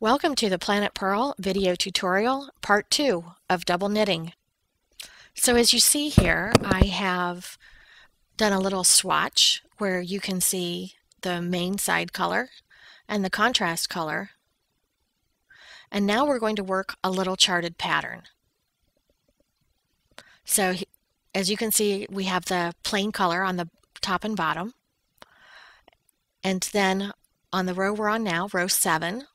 Welcome to the Planet Pearl video tutorial, part 2 of double knitting. So as you see here, I have done a little swatch where you can see the main side color and the contrast color. And now we're going to work a little charted pattern. So as you can see, we have the plain color on the top and bottom. And then on the row we're on now, row 7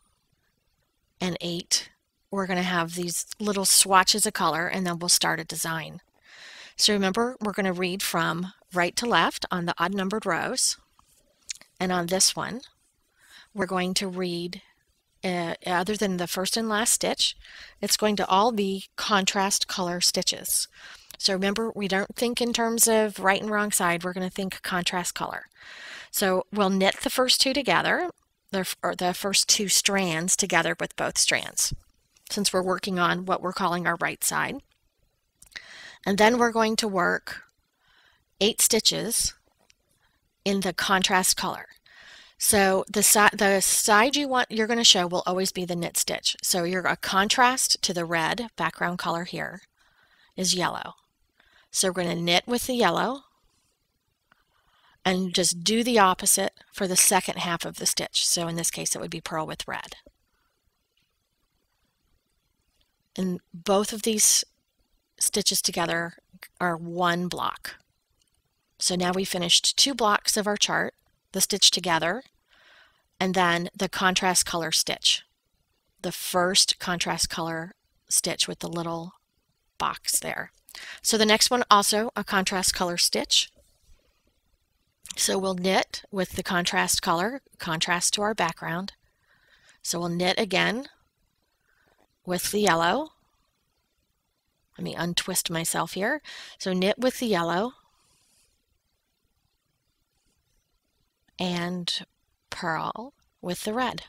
and 8, we're going to have these little swatches of color, and then we'll start a design. So remember, we're going to read from right to left on the odd numbered rows, and on this one we're going to read other than the first and last stitch, it's going to all be contrast color stitches. So remember, we don't think in terms of right and wrong side, we're going to think contrast color. So we'll knit the first two together, or the first two strands together with both strands, since we're working on what we're calling our right side. And then we're going to work 8 stitches in the contrast color. So the side you're going to show will always be the knit stitch. So a contrast to the red background color here is yellow. So we're going to knit with the yellow and just do the opposite for the second half of the stitch. So in this case, it would be purl with red. And both of these stitches together are one block. So now we finished 2 blocks of our chart, the stitch together, and then the contrast color stitch. The first contrast color stitch with the little box there. So the next one also a contrast color stitch. So we'll knit with the contrast color, contrast to our background. So we'll knit again with the yellow. Let me untwist myself here. So knit with the yellow and purl with the red.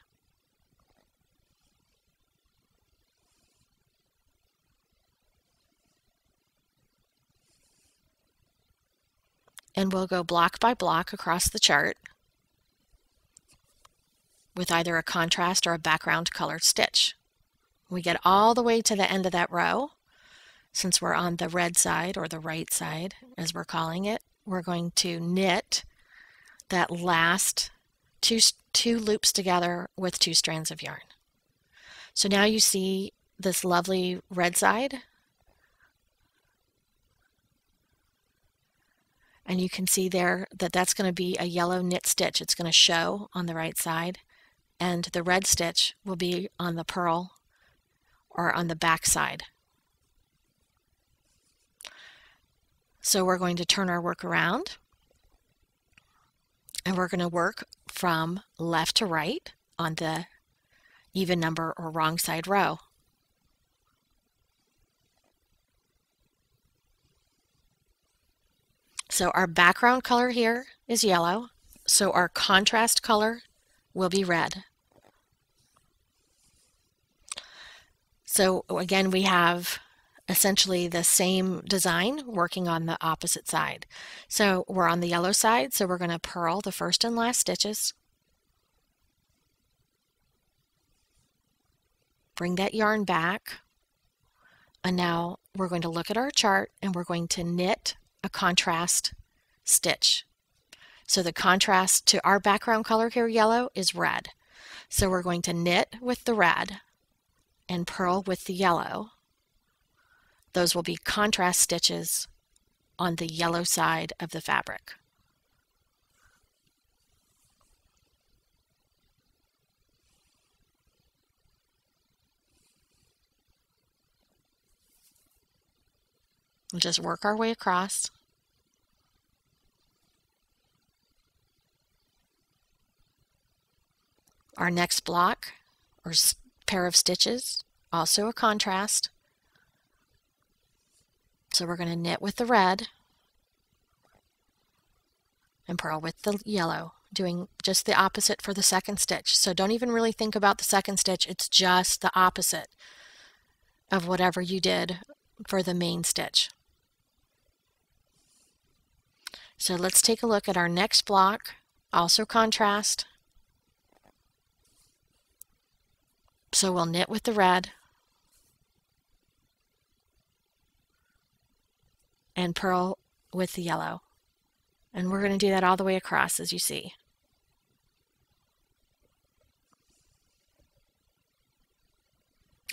And we'll go block by block across the chart with either a contrast or a background colored stitch. We get all the way to the end of that row. Since we're on the red side, or the right side as we're calling it, we're going to knit that last two loops together with 2 strands of yarn. So now you see this lovely red side, and you can see there that that's going to be a yellow knit stitch. It's going to show on the right side, and the red stitch will be on the purl or on the back side. So we're going to turn our work around, and we're going to work from left to right on the even number or wrong side row. So our background color here is yellow, so our contrast color will be red. So again, we have essentially the same design working on the opposite side. So we're on the yellow side, so we're going to purl the first and last stitches. Bring that yarn back, and now we're going to look at our chart and we're going to knit a contrast stitch. So the contrast to our background color here, yellow, is red. So we're going to knit with the red and purl with the yellow. Those will be contrast stitches on the yellow side of the fabric. We'll just work our way across. Our next block or pair of stitches, also a contrast. So we're going to knit with the red and purl with the yellow, doing just the opposite for the second stitch. So don't even really think about the second stitch, it's just the opposite of whatever you did for the main stitch. So let's take a look at our next block, also contrast. So we'll knit with the red and purl with the yellow. And we're going to do that all the way across, as you see.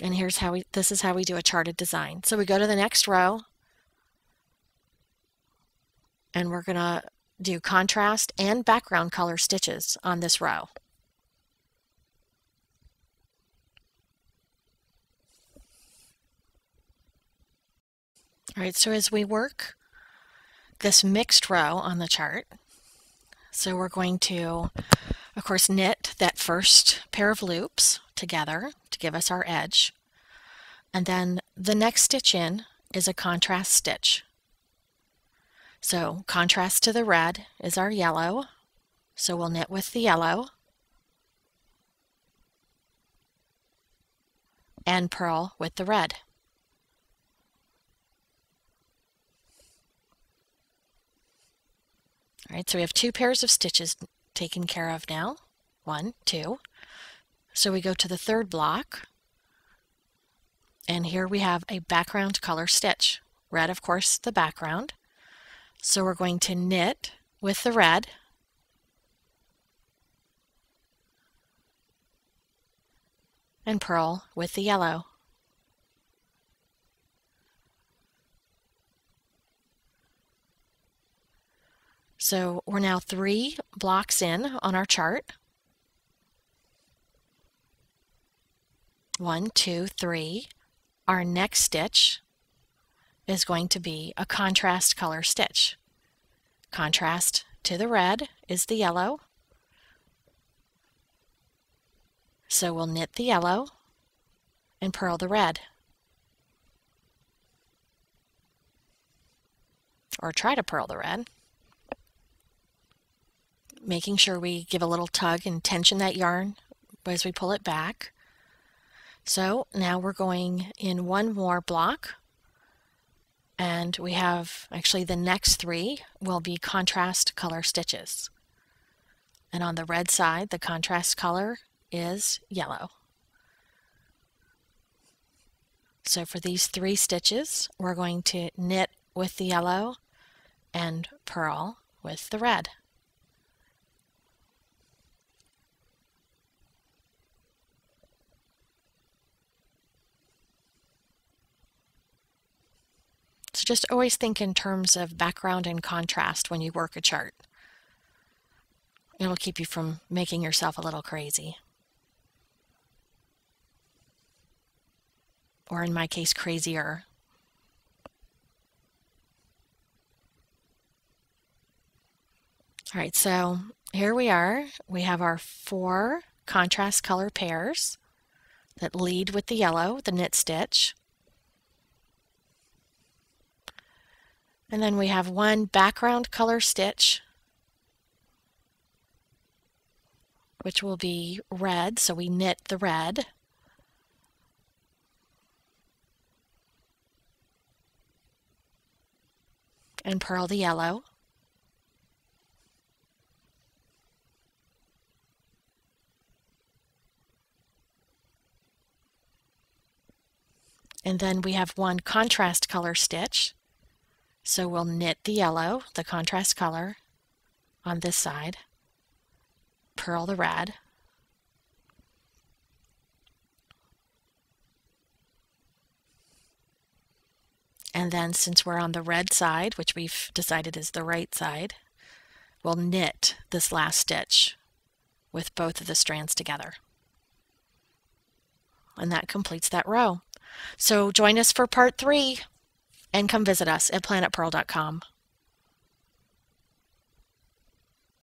And here's how this is how we do a charted design. So we go to the next row, and we're going to do contrast and background color stitches on this row. All right, so as we work this mixed row on the chart, so we're going to, of course, knit that first pair of loops together to give us our edge. And then the next stitch in is a contrast stitch. So contrast to the red is our yellow. So we'll knit with the yellow and purl with the red. All right, so we have 2 pairs of stitches taken care of now. 1, 2. So we go to the third block, and here we have a background color stitch. Red, of course, the background. So we're going to knit with the red and purl with the yellow. So we're now 3 blocks in on our chart. 1, 2, 3. Our next stitch is going to be a contrast color stitch. Contrast to the red is the yellow. So we'll knit the yellow and purl the red. Or try to purl the red. Making sure we give a little tug and tension that yarn as we pull it back. So now we're going in 1 more block, and we have actually the next 3 will be contrast color stitches. And on the red side, the contrast color is yellow. So for these 3 stitches, we're going to knit with the yellow and purl with the red. So just always think in terms of background and contrast when you work a chart. It'll keep you from making yourself a little crazy. Or in my case, crazier. All right, so here we are. We have our 4 contrast color pairs that lead with the yellow, the knit stitch. And then we have 1 background color stitch, which will be red, so we knit the red. And purl the yellow. And then we have 1 contrast color stitch. So we'll knit the yellow, the contrast color, on this side, purl the red, and then since we're on the red side, which we've decided is the right side, we'll knit this last stitch with both of the strands together. And that completes that row. So join us for part 3. And come visit us at planetpurl.com.